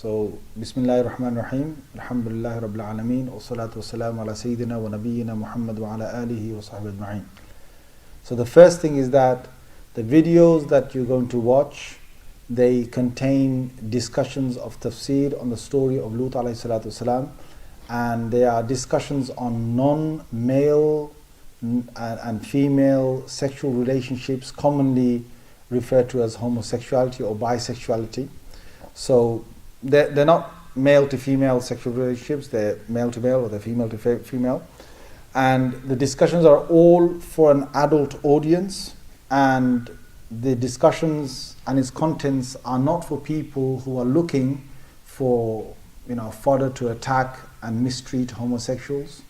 So, Bismillahir Rahmanir Rahim, Alhamdulillah Rabbil Alameen, wa salatu wa salam ala Sayyidina wa Nabiyyina Muhammad wa ala alihi wa sahbihi ajma'in. So the first thing is that the videos that you're going to watch, they contain discussions of tafsir on the story of Lut alayhi salatu wasalam, and they are discussions on non-male and female sexual relationships, commonly referred to as homosexuality or bisexuality. So they're not male to female sexual relationships, they're male to male or they're female to female. And the discussions are all for an adult audience, and the discussions and its contents are not for people who are looking for, fodder to attack and mistreat homosexuals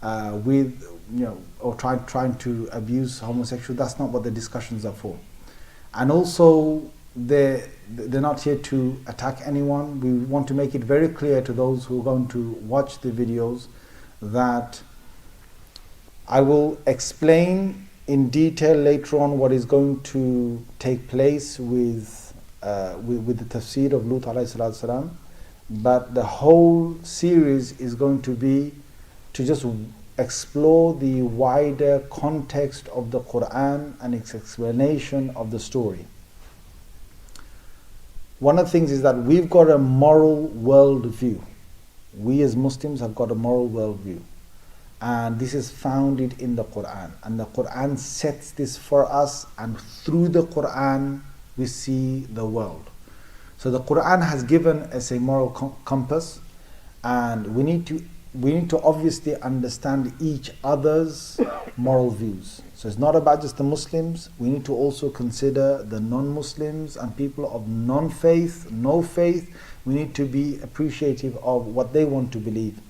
or trying to abuse homosexuals. That's not what the discussions are for. And also, they're not here to attack anyone. We want to make it very clear to those who are going to watch the videos that I will explain in detail later on what is going to take place with the tafsir of Lut alayhi salatu salam. But the whole series is going to be to just explore the wider context of the Quran and its explanation of the story. One of the things is that we've got a moral worldview. We as Muslims have got a moral worldview. And this is founded in the Quran. And the Quran sets this for us, and through the Quran we see the world. So the Quran has given us a moral compass, and we need to obviously understand each other's moral views. So it's not about just the Muslims. We need to also consider the non-Muslims and people of non-faith, no faith. We need to be appreciative of what they want to believe.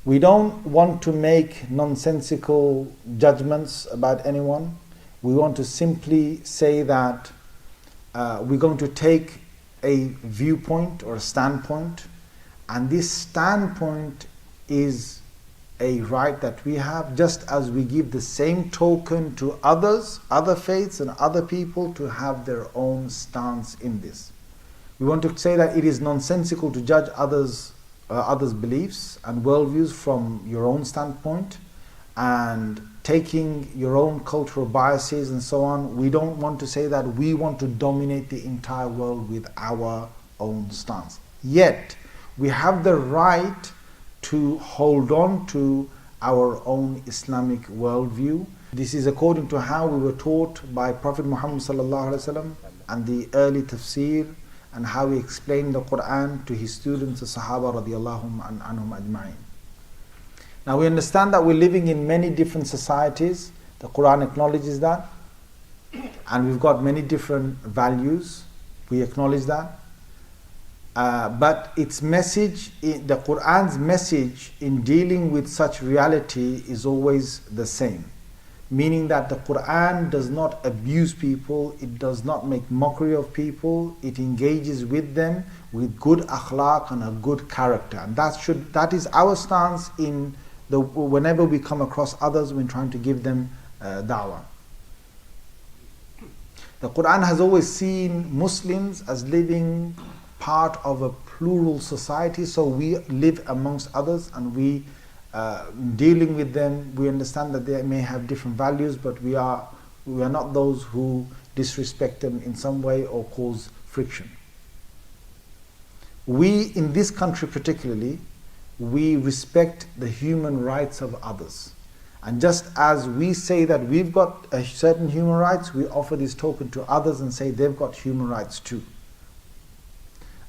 We don't want to make nonsensical judgments about anyone. We want to simply say that we're going to take a viewpoint or a standpoint, and this standpoint is a right that we have, just as we give the same token to others, other faiths and other people to have their own stance in this. We want to say that it is nonsensical to judge others' beliefs and worldviews from your own standpoint, and taking your own cultural biases and so on. We don't want to say that we want to dominate the entire world with our own stance. Yet, we have the right to hold on to our own Islamic worldview. This is according to how we were taught by Prophet Muhammad sallallahu alaihi wasallam and the early tafsir, and how he explained the Quran to his students, the Sahaba radiallahu anhum ajma'in. Now we understand that we're living in many different societies. The Quran acknowledges that. And we've got many different values. We acknowledge that. But its message, the Quran's message in dealing with such reality is always the same. Meaning that the Quran does not abuse people, it does not make mockery of people, it engages with them with good akhlaq and a good character. And that is our stance whenever we come across others when trying to give them da'wah. The Quran has always seen Muslims as living part of a plural society, so we live amongst others, and we dealing with them, we understand that they may have different values, but we are not those who disrespect them in some way or cause friction. We, in this country particularly, we respect the human rights of others. And just as we say that we've got certain human rights, we offer this token to others and say they've got human rights too.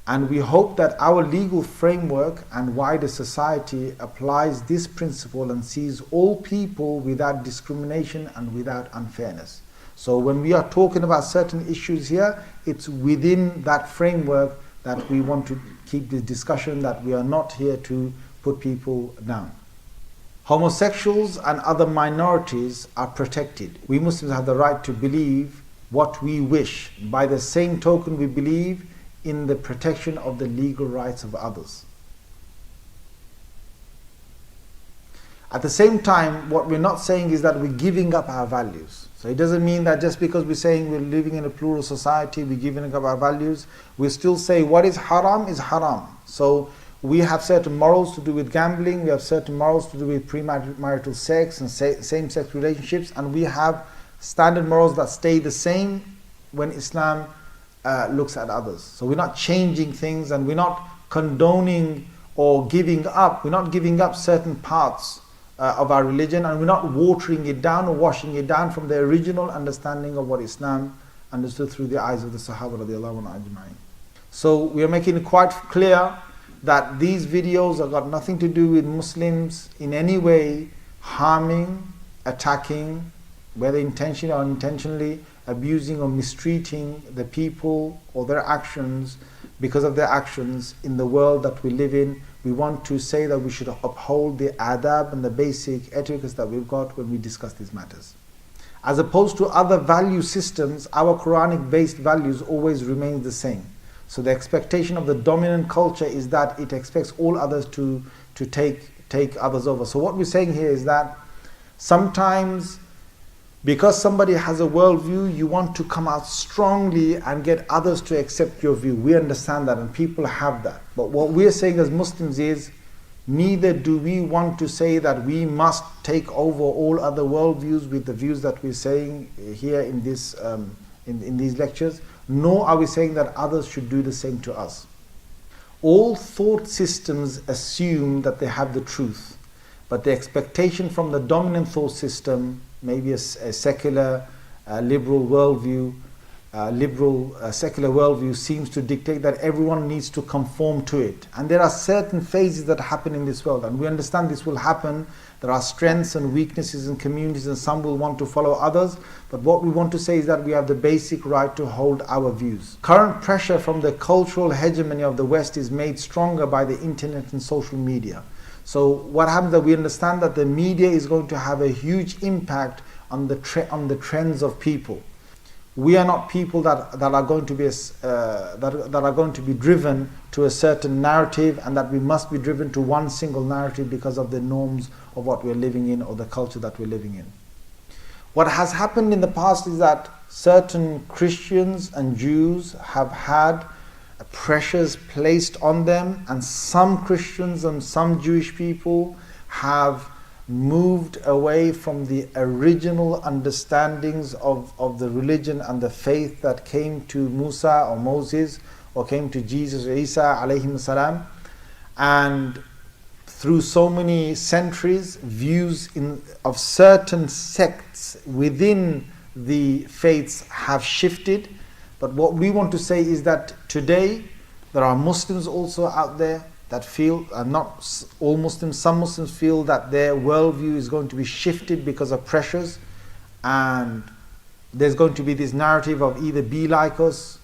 And we hope that our legal framework and wider society applies this principle and sees all people without discrimination and without unfairness. So when we are talking about certain issues here, it's within that framework that we want to keep this discussion, that we are not here to put people down. Homosexuals and other minorities are protected. We Muslims have the right to believe what we wish. By the same token, we believe in the protection of the legal rights of others. At the same time, what we're not saying is that we're giving up our values. So it doesn't mean that just because we're saying we're living in a plural society, we're giving up our values. We still say what is haram is haram. So we have certain morals to do with gambling, we have certain morals to do with premarital sex and same-sex relationships, and we have standard morals that stay the same when Islam looks at others. So we're not changing things, and we're not condoning or giving up. We're not giving up certain parts of our religion, and we're not watering it down or washing it down from the original understanding of what Islam understood through the eyes of the Sahaba radiallahu anhu ajma'in. So we are making it quite clear that these videos have got nothing to do with Muslims in any way harming, attacking, whether intentionally or unintentionally, abusing or mistreating the people or their actions because of their actions in the world that we live in. We want to say that we should uphold the adab and the basic etiquettes that we've got when we discuss these matters. As opposed to other value systems, our Quranic based values always remain the same. So the expectation of the dominant culture is that it expects all others to take others over. So what we're saying here is that sometimes because somebody has a worldview, you want to come out strongly and get others to accept your view. We understand that, and people have that. But what we're saying as Muslims is, neither do we want to say that we must take over all other worldviews with the views that we're saying here in this in these lectures, nor are we saying that others should do the same to us. All thought systems assume that they have the truth, but the expectation from the dominant thought system, maybe a secular liberal worldview, secular worldview, seems to dictate that everyone needs to conform to it. And there are certain phases that happen in this world, and we understand this will happen. There are strengths and weaknesses in communities, and some will want to follow others. But what we want to say is that we have the basic right to hold our views. Current pressure from the cultural hegemony of the West is made stronger by the internet and social media. So what happens is that we understand that the media is going to have a huge impact on the trends of people. We are not people that are going to be that are going to be driven to a certain narrative, and that we must be driven to one single narrative because of the norms of what we're living in or the culture that we're living in. What has happened in the past is that certain Christians and Jews have had pressures placed on them, and some Christians and some Jewish people have moved away from the original understandings of the religion and the faith that came to Musa or Moses or came to Jesus or Isa alayhim salam. And through so many centuries, views of certain sects within the faiths have shifted. But what we want to say is that today there are Muslims also out there that feel, not all Muslims, some Muslims feel that their worldview is going to be shifted because of pressures, and there's going to be this narrative of either be like us,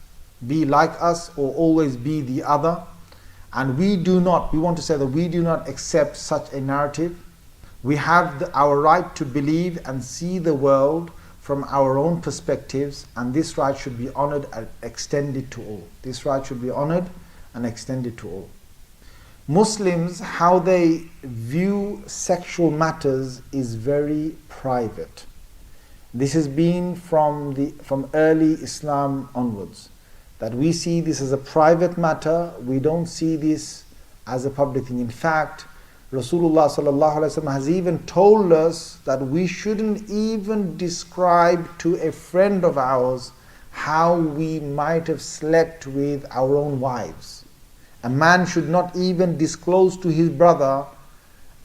or always be the other. And we want to say that we do not accept such a narrative. We have our right to believe and see the world from our own perspectives, and this right should be honored and extended to all. This right should be honored and extended to all. Muslims, how they view sexual matters is very private. This has been from early Islam onwards, that we see this as a private matter. We don't see this as a public thing. In fact, Rasulullah sallallahu alaihi wasallam has even told us that we shouldn't even describe to a friend of ours how we might have slept with our own wives. A man should not even disclose to his brother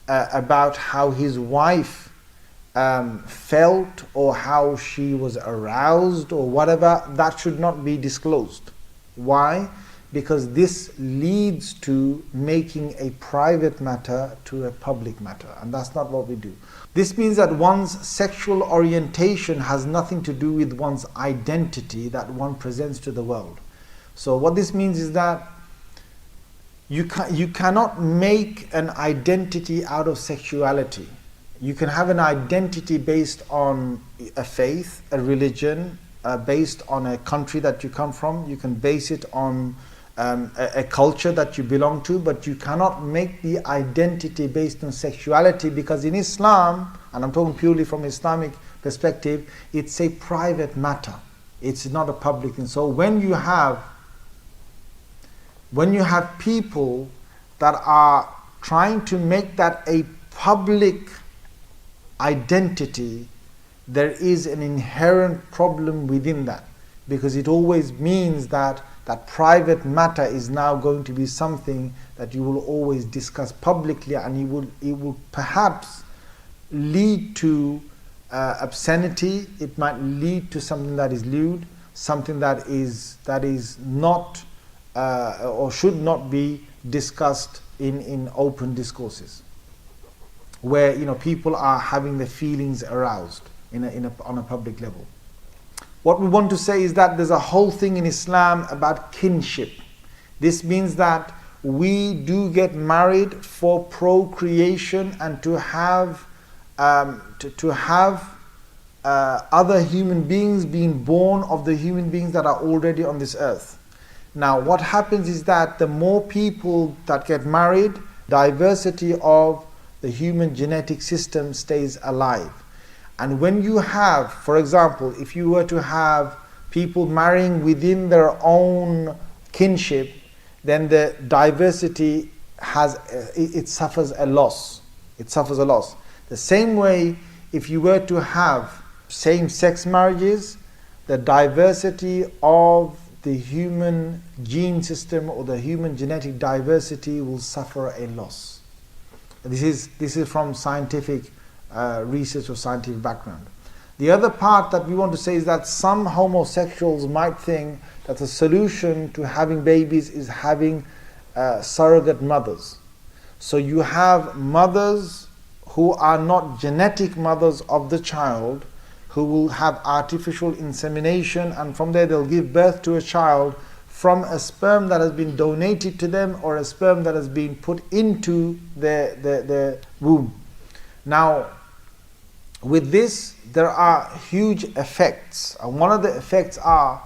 about how his wife felt or how she was aroused or whatever. That should not be disclosed. Why? Because this leads to making a private matter to a public matter, and that's not what we do. This means that one's sexual orientation has nothing to do with one's identity that one presents to the world. So what this means is that you cannot make an identity out of sexuality. You can have an identity based on a faith, a religion, based on a country that you come from. You can base it on a culture that you belong to, but you cannot make the identity based on sexuality, because in Islam, and I'm talking purely from Islamic perspective, it's a private matter. It's not a public thing. So when you have people that are trying to make that a public identity, there is an inherent problem within that, because it always means that that private matter is now going to be something that you will always discuss publicly, and it will perhaps lead to obscenity. It might lead to something that is lewd, something that is not or should not be discussed in open discourses, where people are having their feelings aroused on a public level. What we want to say is that there's a whole thing in Islam about kinship. This means that we do get married for procreation and to have other human beings being born of the human beings that are already on this earth. Now, what happens is that the more people that get married, diversity of the human genetic system stays alive. And when you have, for example, if you were to have people marrying within their own kinship, then the diversity it suffers a loss. It suffers a loss. The same way, if you were to have same-sex marriages, the diversity of the human gene system or the human genetic diversity will suffer a loss. This is from scientific research or scientific background. The other part that we want to say is that some homosexuals might think that the solution to having babies is having surrogate mothers. So you have mothers who are not genetic mothers of the child, who will have artificial insemination, and from there they'll give birth to a child from a sperm that has been donated to them or a sperm that has been put into their womb. Now, with this, there are huge effects, and one of the effects are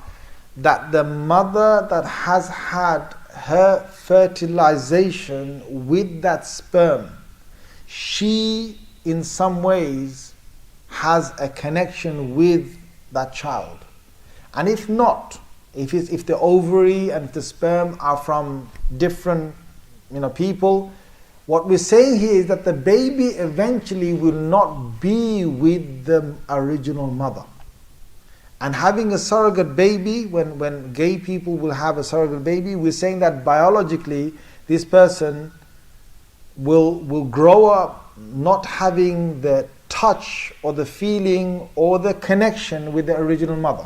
that the mother that has had her fertilization with that sperm, she in some ways has a connection with that child. And if not, if the ovary and the sperm are from different people, what we're saying here is that the baby eventually will not be with the original mother. And having a surrogate baby, when gay people will have a surrogate baby, we're saying that biologically this person will grow up not having the touch or the feeling or the connection with the original mother.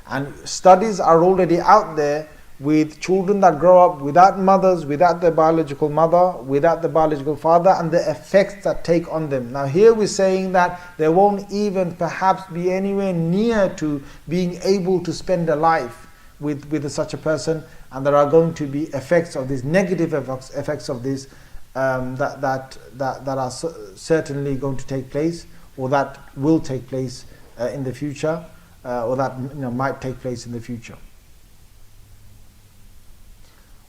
And studies are already out there with children that grow up without mothers, without their biological mother, without the biological father, and the effects that take on them. Now here we're saying that they won't even perhaps be anywhere near to being able to spend a life with such a person, and there are going to be effects of this, negative effects of this, that are certainly going to take place, or that will take place in the future, or that might take place in the future.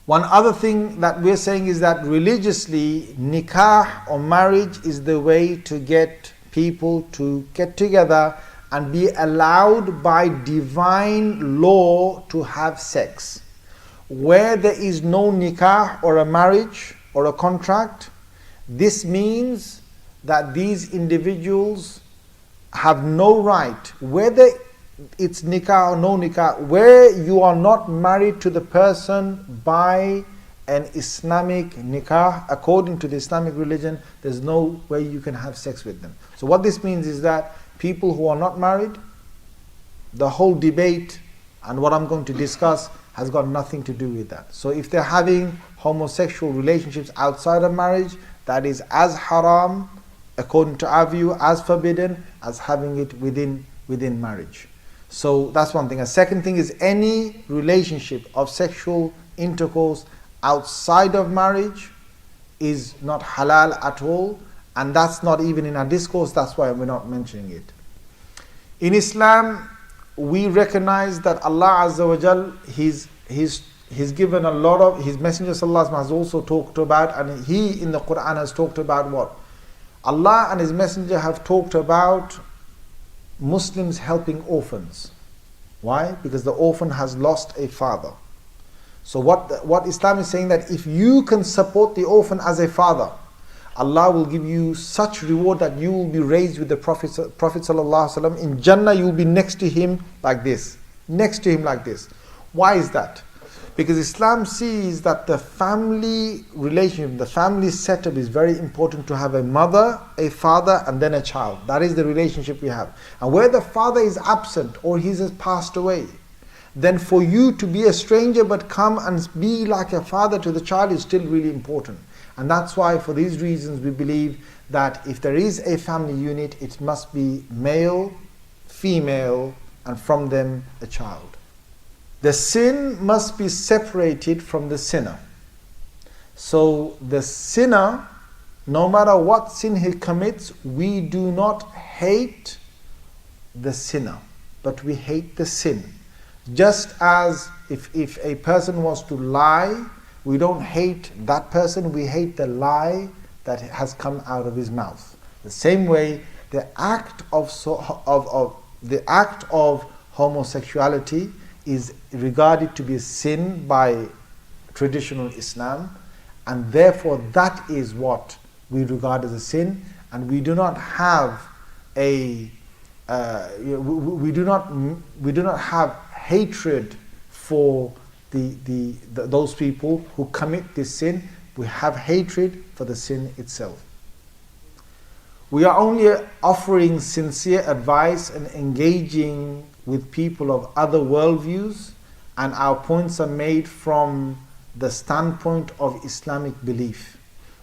One other thing that we're saying is that religiously, nikah or marriage is the way to get people to get together and be allowed by divine law to have sex. Where there is no nikah or a marriage or a contract, this means that these individuals have no right, whether it's nikah or no nikah, where you are not married to the person by an Islamic nikah, according to the Islamic religion, there's no way you can have sex with them. So what this means is that people who are not married, the whole debate and what I'm going to discuss has got nothing to do with that. So if they're having homosexual relationships outside of marriage, that is as haram, according to our view, as forbidden as having it within marriage. So that's one thing. A second thing is any relationship of sexual intercourse outside of marriage is not halal at all, and that's not even in our discourse, that's why we're not mentioning it. In Islam, we recognize that Allah Azza wa Jal, His he's given a lot of, his Messenger sallallahu alaihi wasallam has also talked about, and he in the Quran has talked about what? Allah and his Messenger have talked about Muslims helping orphans. Why? Because the orphan has lost a father. So what Islam is saying, that if you can support the orphan as a father, Allah will give you such reward that you will be raised with the Prophet sallallahu alaihi wasallam. In Jannah you will be next to him like this. Next to him like this. Why is that? Because Islam sees that the family relationship, the family setup is very important, to have a mother, a father, and then a child. That is the relationship we have. And where the father is absent or he has passed away, then for you to be a stranger but come and be like a father to the child is still really important. And that's why, for these reasons, we believe that if there is a family unit, it must be male, female, and from them a child. The sin must be separated from the sinner. So the sinner, no matter what sin he commits, we do not hate the sinner, but we hate the sin. Just as if a person was to lie, we don't hate that person, we hate the lie that has come out of his mouth. The same way, the act of homosexuality is regarded to be a sin by traditional Islam, and therefore that is what we regard as a sin, and we do not have we do not have hatred for those people who commit this sin. We have hatred for the sin itself. We are only offering sincere advice and engaging with people of other worldviews, and our points are made from the standpoint of Islamic belief.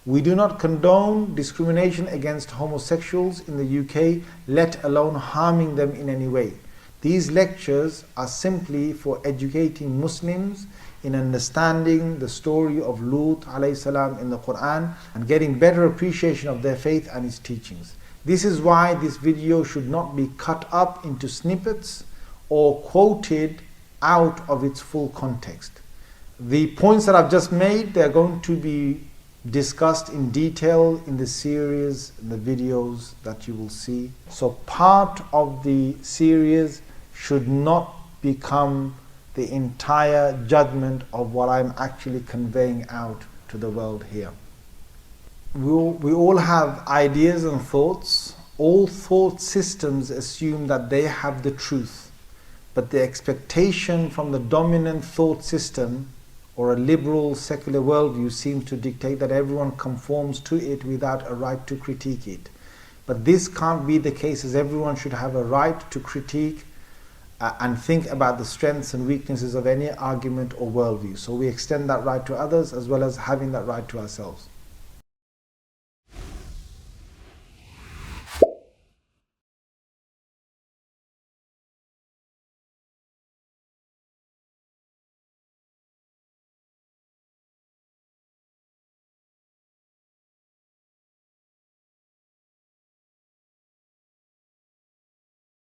We do not condone discrimination against homosexuals in the UK, let alone harming them in any way. These lectures are simply for educating Muslims in understanding the story of Lut alayhi salam in the Quran and getting better appreciation of their faith and its teachings. This is why this video should not be cut up into snippets or quoted out of its full context. The points that I've just made, they're going to be discussed in detail in the series, the videos that you will see. So part of the series should not become the entire judgment of what I'm actually conveying out to the world here. We all have ideas and thoughts. All thought systems assume that they have the truth, but the expectation from the dominant thought system or a liberal secular worldview seems to dictate that everyone conforms to it without a right to critique it. But this can't be the case, as everyone should have a right to critique and think about the strengths and weaknesses of any argument or worldview. So we extend that right to others as well as having that right to ourselves.